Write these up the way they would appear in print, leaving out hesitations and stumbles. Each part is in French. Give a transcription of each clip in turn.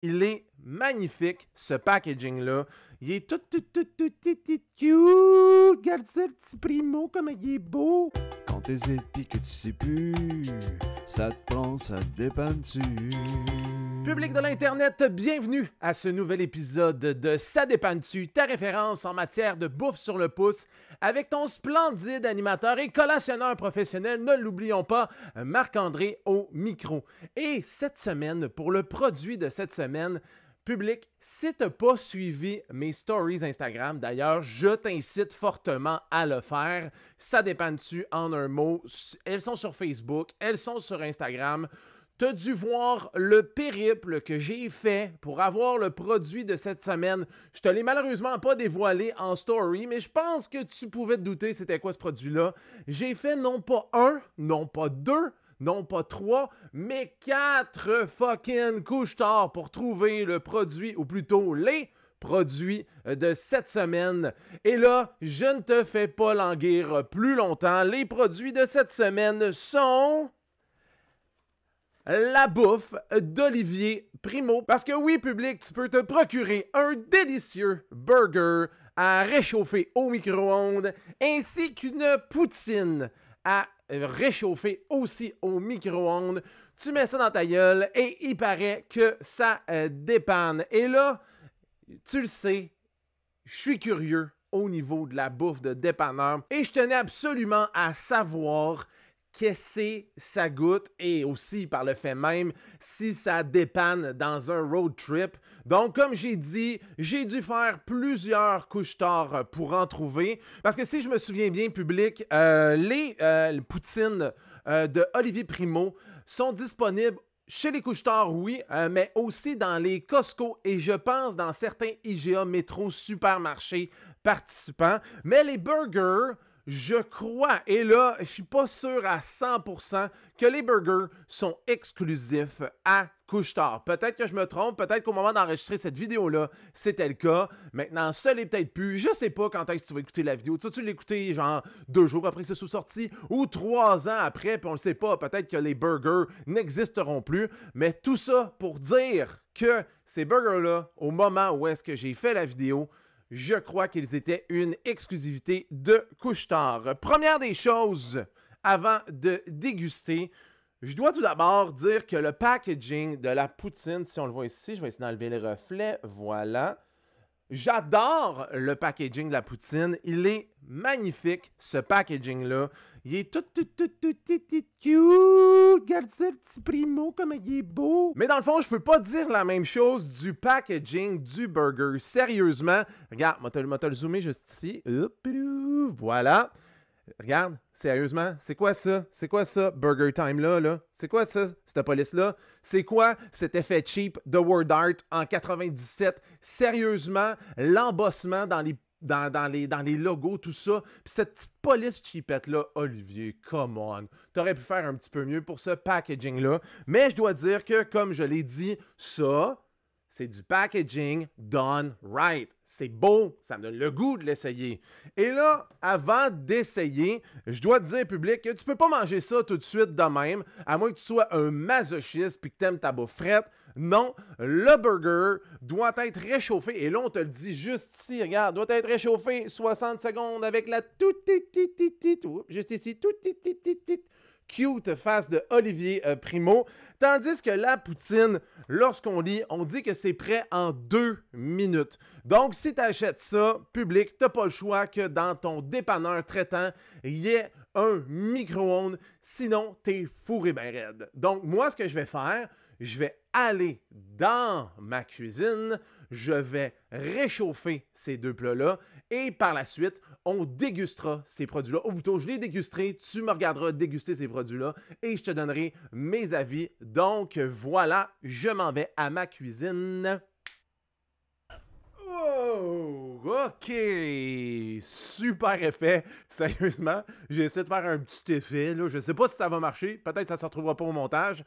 Il est magnifique, ce packaging-là. Il est tout cute. Regarde ça, le petit Primo, comme il est beau. Quand t'hésites pis que tu sais plus, ça te prend, ça te dépanne-tu. Public de l'Internet, bienvenue à ce nouvel épisode de Ça dépanne-tu, ta référence en matière de bouffe sur le pouce, avec ton splendide animateur et collationneur professionnel, ne l'oublions pas, Marc-André au micro. Et cette semaine, pour le produit de cette semaine, Public, si tu n'as pas suivi mes stories Instagram, d'ailleurs, je t'incite fortement à le faire. Ça dépanne-tu en un mot. Elles sont sur Facebook, elles sont sur Instagram. Tu as dû voir le périple que j'ai fait pour avoir le produit de cette semaine. Je te l'ai malheureusement pas dévoilé en story, mais je pense que tu pouvais te douter c'était quoi ce produit-là. J'ai fait non pas un, non pas deux, non pas 3, mais 4 fucking couche-tard pour trouver le produit, ou plutôt les produits de cette semaine. Et là, je ne te fais pas languir plus longtemps. Les produits de cette semaine sont la bouffe d'Olivier Primo. Parce que oui, public, tu peux te procurer un délicieux burger à réchauffer au micro-ondes, ainsi qu'une poutine à réchauffer aussi au micro-ondes. Tu mets ça dans ta gueule et il paraît que ça dépanne. Et là, tu le sais, je suis curieux au niveau de la bouffe de dépanneur et je tenais absolument à savoir qu'est-ce que ça goûte et aussi par le fait même si ça dépanne dans un road trip. Donc comme j'ai dit, j'ai dû faire plusieurs couche-tard pour en trouver parce que si je me souviens bien, public, les poutines de Olivier Primo sont disponibles chez les couche-tard, oui, mais aussi dans les Costco et je pense dans certains IGA métro supermarchés participants. Mais les burgers, je crois, et là, je suis pas sûr à 100% que les burgers sont exclusifs à couche-tard. Peut-être que je me trompe, peut-être qu'au moment d'enregistrer cette vidéo-là, c'était le cas. Maintenant, ça l'est peut-être plus. Je sais pas quand est-ce que tu vas écouter la vidéo. Tu l'as écouté genre 2 jours après que ce soit sorti ou 3 ans après, puis on le sait pas. Peut-être que les burgers n'existeront plus. Mais tout ça pour dire que ces burgers-là, au moment où est-ce que j'ai fait la vidéo, je crois qu'ils étaient une exclusivité de couche-tard. Première des choses, avant de déguster, je dois tout d'abord dire que le packaging de la poutine, si on le voit ici, je vais essayer d'enlever les reflets, voilà. J'adore le packaging de la poutine. Il est magnifique, ce packaging-là. Il est tout cute. Regarde ça, le petit Primo, comme il est beau. Mais dans le fond, je peux pas dire la même chose du packaging du burger. Sérieusement, regarde, moi te le zoomer juste ici. Voilà. Regarde, sérieusement, c'est quoi ça? C'est quoi ça, Burger Time là? C'est quoi ça, cette police-là? C'est quoi cet effet cheap de Word Art en 97? Sérieusement, l'embossement dans les logos, tout ça. Puis cette petite police cheapette-là, Olivier, come on. T'aurais pu faire un petit peu mieux pour ce packaging-là. Mais je dois dire que, comme je l'ai dit, ça, c'est du packaging done right. C'est beau, ça me donne le goût de l'essayer. Et là, avant d'essayer, je dois te dire, public, que tu peux pas manger ça tout de suite de même, à moins que tu sois un masochiste puis que t'aimes ta bouffe frette. Non, le burger doit être réchauffé. Et là, on te le dit juste ici, regarde, doit être réchauffé 60 secondes avec la juste ici, cute face de Olivier Primo. Tandis que la poutine, lorsqu'on lit, on dit que c'est prêt en 2 minutes. Donc, si tu achètes ça, public, tu n'as pas le choix que dans ton dépanneur traitant, il y ait un micro-ondes. Sinon, t'es fourré ben raide. Donc, moi, ce que je vais faire, je vais aller dans ma cuisine, je vais réchauffer ces deux plats-là et par la suite, on dégustera ces produits-là. Ou plutôt, je les dégusterai, tu me regarderas déguster ces produits-là et je te donnerai mes avis. Donc voilà, je m'en vais à ma cuisine. Oh, ok, super effet, sérieusement, j'ai essayé de faire un petit effet, là. Je sais pas si ça va marcher, peut-être que ça ne se retrouvera pas au montage,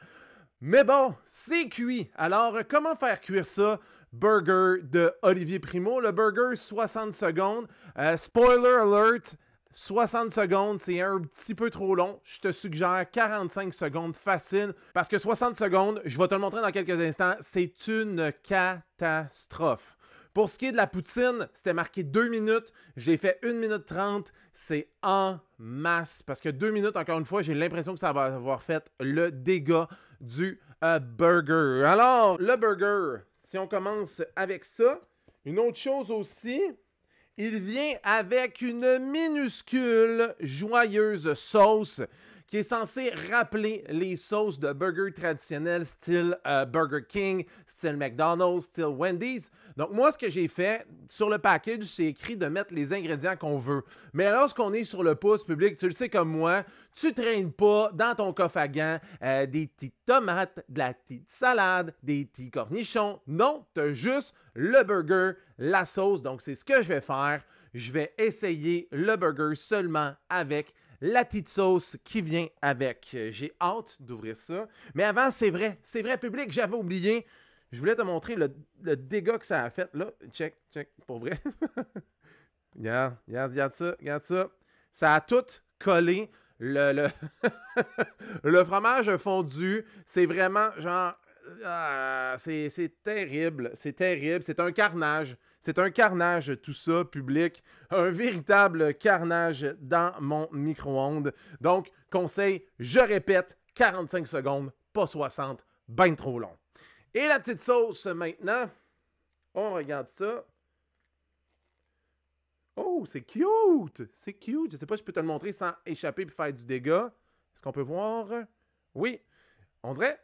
mais bon, c'est cuit. Alors, comment faire cuire ça? Burger de Olivier Primo, le burger 60 secondes, spoiler alert, 60 secondes, c'est un petit peu trop long. Je te suggère 45 secondes facile parce que 60 secondes, je vais te le montrer dans quelques instants, c'est une catastrophe. Pour ce qui est de la poutine, c'était marqué 2 minutes. Je l'ai fait 1 minute 30. C'est en masse. Parce que 2 minutes, encore une fois, j'ai l'impression que ça va avoir fait le dégât du burger. Alors, le burger, si on commence avec ça, une autre chose aussi, il vient avec une minuscule, joyeuse sauce qui est censée rappeler les sauces de burger traditionnels style Burger King, style McDonald's, style Wendy's. Donc moi, ce que j'ai fait, sur le package, c'est écrit de mettre les ingrédients qu'on veut. Mais lorsqu'on est sur le pouce public, tu le sais comme moi, tu traînes pas dans ton coffre à gants des petites tomates, de la petite salade, des petits cornichons. Non, tu as juste le burger, la sauce. Donc c'est ce que je vais faire. Je vais essayer le burger seulement avec la petite sauce qui vient avec. J'ai hâte d'ouvrir ça. Mais avant, c'est vrai, public, j'avais oublié. Je voulais te montrer le dégât que ça a fait. Là, check, pour vrai. regarde ça. Ça a tout collé. Le fromage fondu, c'est vraiment genre... c'est terrible. C'est un carnage. C'est un carnage, tout ça, public. Un véritable carnage dans mon micro-ondes. Donc, conseil, je répète, 45 secondes, pas 60, ben trop long. Et la petite sauce, maintenant, on regarde ça. Oh, c'est cute! C'est cute. Je sais pas si je peux te le montrer sans échapper et faire du dégât. Est-ce qu'on peut voir? Oui. On dirait...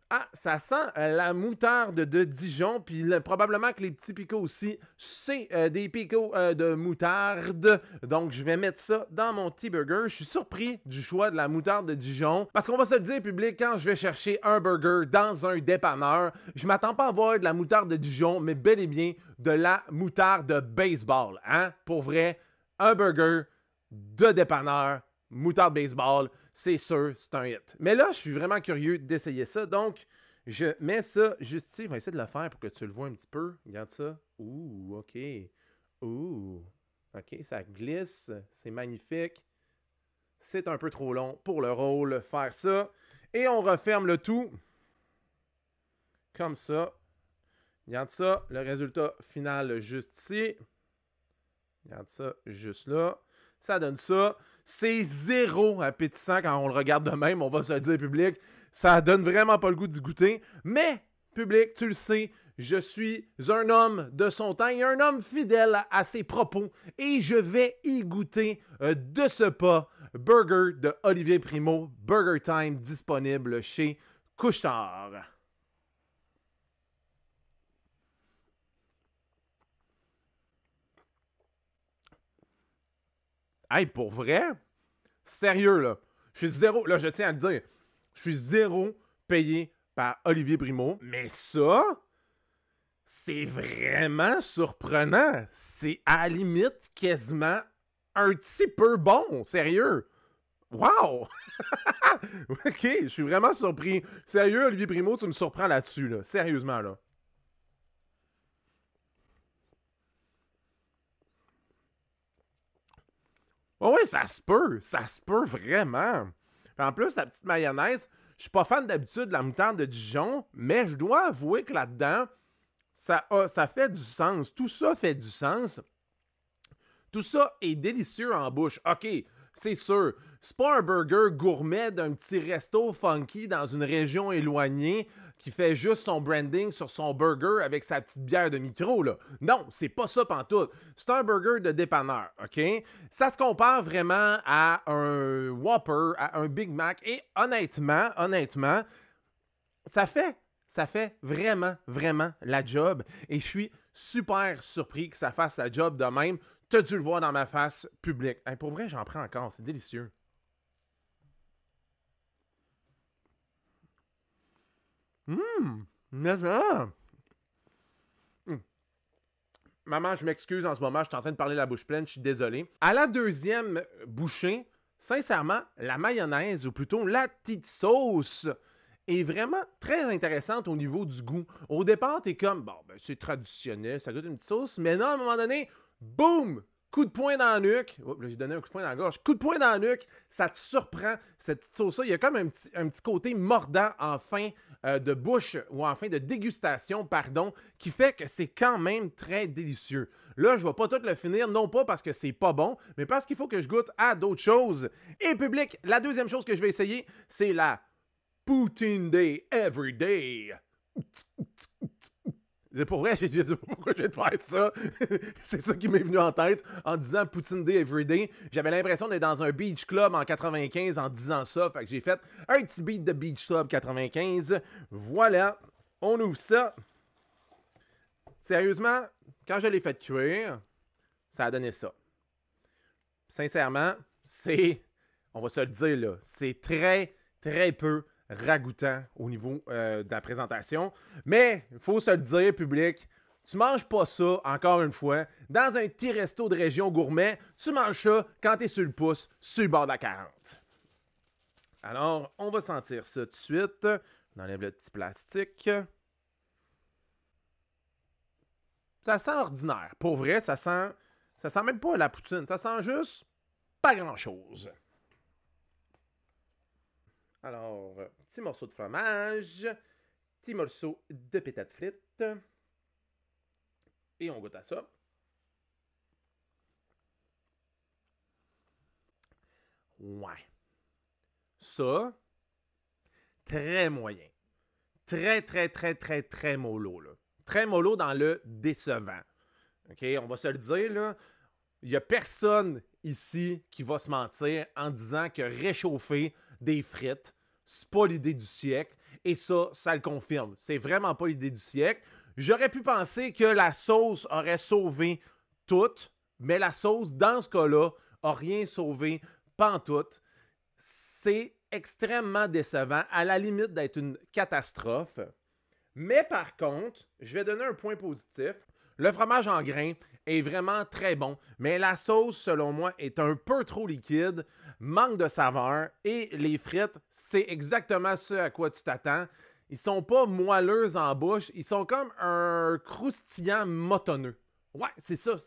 Ah, ça sent la moutarde de Dijon, puis probablement que les petits picots aussi, c'est des picots de moutarde. Donc, je vais mettre ça dans mon petit burger. Je suis surpris du choix de la moutarde de Dijon, parce qu'on va se le dire, public, quand je vais chercher un burger dans un dépanneur, je m'attends pas à voir de la moutarde de Dijon, mais bel et bien de la moutarde de baseball. Hein? Pour vrai, un burger de dépanneur, moutarde baseball, c'est sûr, c'est un hit. Mais là, je suis vraiment curieux d'essayer ça. Donc, je mets ça juste ici. Je vais essayer de le faire pour que tu le vois un petit peu. Regarde ça. Ouh, OK. Ouh. OK, ça glisse. C'est magnifique. C'est un peu trop long pour le rôle, faire ça. Et on referme le tout. Comme ça. Regarde ça. Le résultat final juste ici. Regarde ça juste là. Ça donne ça. C'est zéro appétissant quand on le regarde de même, on va se le dire, public. Ça donne vraiment pas le goût d'y goûter. Mais, public, tu le sais, je suis un homme de son temps et un homme fidèle à ses propos. Et je vais y goûter de ce pas burger de Olivier Primo, Burger Time, disponible chez Couche-Tard. Hey, pour vrai? Sérieux, là. Je suis zéro, là, je tiens à le dire. Je suis zéro payé par Olivier Primo. Mais ça, c'est vraiment surprenant. C'est à la limite quasiment un petit peu bon. Sérieux. Wow! OK, je suis vraiment surpris. Sérieux, Olivier Primo, tu me surprends là-dessus, là. Sérieusement, là. Oh oui, ça se peut vraiment. Puis en plus, la petite mayonnaise, je suis pas fan d'habitude de la moutarde de Dijon, mais je dois avouer que là-dedans, ça fait du sens. Tout ça fait du sens. Tout ça est délicieux en bouche. OK, c'est sûr, c'est pas un burger gourmet d'un petit resto funky dans une région éloignée qui fait juste son branding sur son burger avec sa petite bière de micro, là. Non, c'est pas ça pantoute. C'est un burger de dépanneur, OK? Ça se compare vraiment à un Whopper, à un Big Mac. Et honnêtement, ça fait vraiment la job. Et je suis super surpris que ça fasse la job de même. T'as dû le voir dans ma face publique. Hey, pour vrai, j'en prends encore. C'est délicieux. Mais ça... Maman, je m'excuse en ce moment, je suis en train de parler la bouche pleine, je suis désolé. À la deuxième bouchée, sincèrement, la mayonnaise, ou plutôt la petite sauce, est vraiment très intéressante au niveau du goût. Au départ, t'es comme, bon, ben c'est traditionnel, ça goûte une petite sauce, mais non, à un moment donné, boum! coup de poing dans la nuque. Oups, là, j'ai donné un coup de poing dans la gorge. Coup de poing dans la nuque, ça te surprend, cette petite sauce-là. Il y a comme un petit côté mordant en fin de bouche ou en fin de dégustation, pardon, qui fait que c'est quand même très délicieux. Là, je ne vais pas tout le finir, non pas parce que c'est pas bon, mais parce qu'il faut que je goûte à d'autres choses. Et public, la deuxième chose que je vais essayer, c'est la Poutine Day Everyday. C'est pour vrai, j'ai dit pourquoi je vais te faire ça. C'est ça qui m'est venu en tête en disant Poutine Day Everyday. J'avais l'impression d'être dans un beach club en 95 en disant ça. Fait que j'ai fait un petit beat de beach club 95. Voilà, on ouvre ça. Sérieusement, quand je l'ai fait cuire, ça a donné ça. Sincèrement, on va se le dire là, c'est très, très peu ragoûtant au niveau de la présentation. Mais, il faut se le dire, public, tu manges pas ça, encore une fois, dans un petit resto de région gourmet, tu manges ça quand t'es sur le pouce, sur le bord de la 40. Alors, on va sentir ça tout de suite. On enlève le petit plastique. Ça sent ordinaire. Pour vrai, ça sent même pas la poutine. Ça sent juste pas grand-chose. Alors, petit morceau de fromage, petit morceau de pétates frites. Et on goûte à ça. Ouais. Ça, très moyen. Très, très, très, très, très mollo, là. Très mollo dans le décevant. OK, on va se le dire, là. Il n'y a personne ici qui va se mentir en disant que réchauffer des frites, c'est pas l'idée du siècle. Et ça le confirme. C'est vraiment pas l'idée du siècle. J'aurais pu penser que la sauce aurait sauvé tout, mais la sauce, dans ce cas-là, n'a rien sauvé pantoute. C'est extrêmement décevant, à la limite d'être une catastrophe. Mais par contre, je vais donner un point positif. Le fromage en grains est vraiment très bon, mais la sauce, selon moi, est un peu trop liquide, manque de saveur, et les frites, c'est exactement ce à quoi tu t'attends. Ils sont pas moelleux en bouche, ils sont comme un croustillant motonneux. Ouais, c'est ça,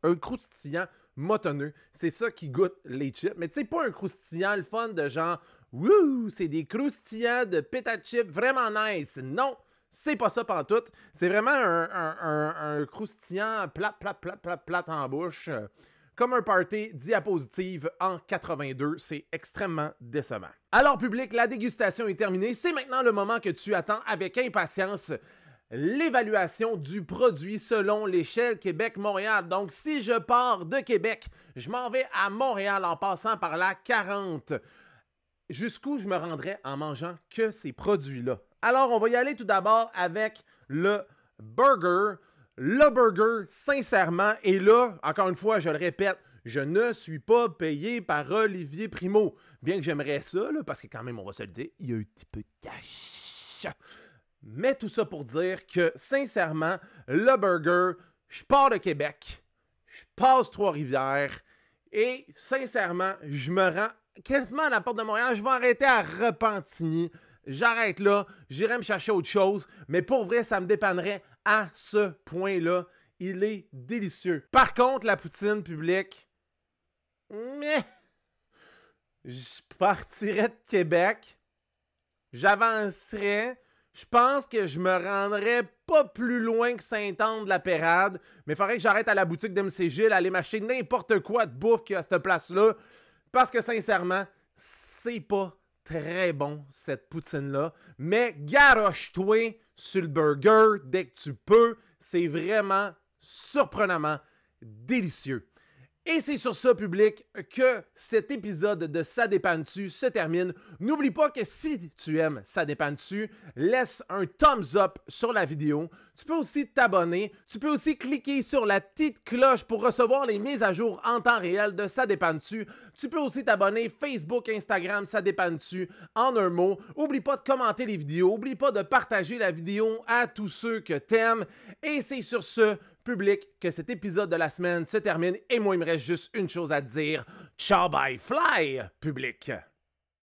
un croustillant motonneux. C'est ça qui goûte les chips, mais tu sais, pas un croustillant le fun de genre, wouh, c'est des croustillants de pétate chips vraiment nice. Non! C'est pas ça pantoute. C'est vraiment un croustillant plate en bouche. Comme un party diapositive en 82. C'est extrêmement décevant. Alors, public, la dégustation est terminée. C'est maintenant le moment que tu attends avec impatience. L'évaluation du produit selon l'échelle Québec-Montréal. Donc, si je pars de Québec, je m'en vais à Montréal en passant par la 40. Jusqu'où je me rendrais en mangeant que ces produits-là? Alors, on va y aller tout d'abord avec le burger. Le burger, sincèrement, et là, encore une fois, je le répète, je ne suis pas payé par Olivier Primo. Bien que j'aimerais ça, là, parce que quand même, on va se le dire, il y a un petit peu de cash. Mais tout ça pour dire que, sincèrement, le burger, je pars de Québec, je passe Trois-Rivières, et sincèrement, je me rends quasiment à la porte de Montréal. Je vais arrêter à Repentigny. J'arrête là, j'irai me chercher autre chose, mais pour vrai, ça me dépannerait à ce point-là. Il est délicieux. Par contre, la poutine publique, mais je partirais de Québec, j'avancerais, je pense que je me rendrais pas plus loin que Sainte-Anne-de-la-Pérade, mais il faudrait que j'arrête à la boutique d'MC Gilles, aller m'acheter n'importe quoi de bouffe qu'il y a à cette place-là, parce que sincèrement, c'est pas très bon, cette poutine-là. Mais garoche-toi sur le burger dès que tu peux. C'est vraiment surprenamment délicieux. Et c'est sur ça, public, que cet épisode de Ça dépanne-tu se termine. N'oublie pas que si tu aimes Ça dépanne-tu, laisse un thumbs up sur la vidéo. Tu peux aussi t'abonner. Tu peux aussi cliquer sur la petite cloche pour recevoir les mises à jour en temps réel de Ça dépanne-tu. Tu peux aussi t'abonner Facebook, Instagram, Ça dépanne-tu en un mot. Oublie pas de commenter les vidéos. Oublie pas de partager la vidéo à tous ceux que t'aimes. Et c'est sur ce, public, que cet épisode de la semaine se termine et moi il me reste juste une chose à te dire. Ciao bye fly, public!